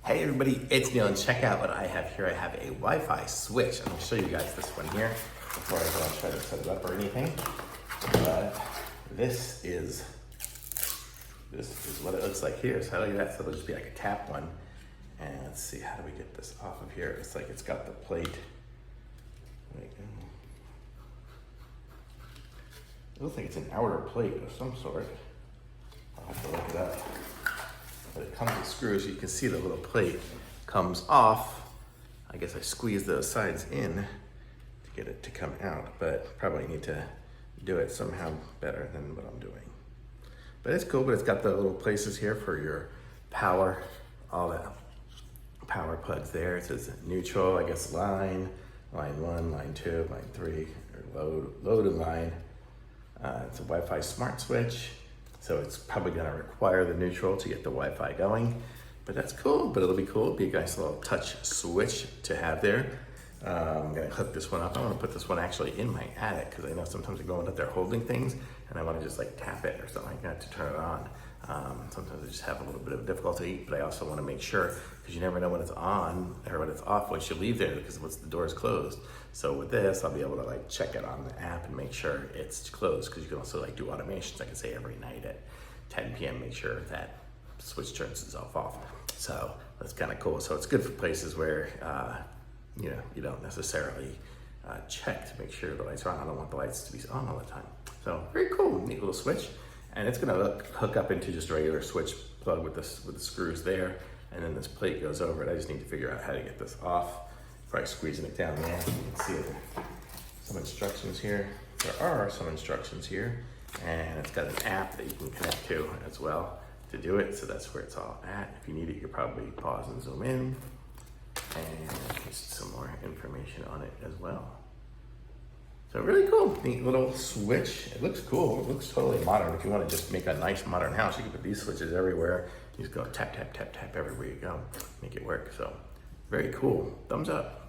Hey everybody, it's Neil, and check out what I have here. I have a Wi-Fi switch. I'm gonna show you guys this one here before I go and try to set it up or anything. But this is what it looks like here. So look at that, so it'll just be like a tap one. And let's see, how do we get this off of here? It's like it's got the plate. There you go. It looks like it's an outer plate of some sort. I'll have to look it up. But it comes with screws. You can see the little plate comes off. I guess I squeeze those sides in to get it to come out, but probably need to do it somehow better than what I'm doing. But it's cool, but it's got the little places here for your power, all the power plugs there. It says neutral, I guess line 1, line 2, line 3, or load and line. It's a Wi-Fi smart switch. So it's probably gonna require the neutral to get the Wi-Fi going, but that's cool, but it'll be cool. It'll be a nice little touch switch to have there. I'm gonna hook this one up. I wanna put this one actually in my attic because I know sometimes I go in up there holding things and I wanna just like tap it or something like that to turn it on. Sometimes I just have a little bit of difficulty, but I also wanna make sure, because you never know when it's on or when it's off once you leave there because once the door is closed. So with this, I'll be able to like check it on the app and make sure it's closed, because you can also like do automations. I can say every night at 10 p.m. make sure that switch turns itself off. So that's kind of cool. So it's good for places where you know, you don't necessarily check to make sure the lights are on. I don't want the lights to be on all the time. So very cool, neat little switch. And it's gonna hook up into just a regular switch plug with the screws there. And then this plate goes over it. I just need to figure out how to get this off. By squeezing it down there. You can see some instructions here. There are some instructions here, and it's got an app that you can connect to as well to do it. So that's where it's all at. If you need it, you probably pause and zoom in, and just some more information on it as well. So really cool, neat little switch. It looks cool. It looks totally modern. If you want to just make a nice modern house, you can put these switches everywhere. You just go tap, tap, tap, tap everywhere you go. Make it work. So very cool. Thumbs up.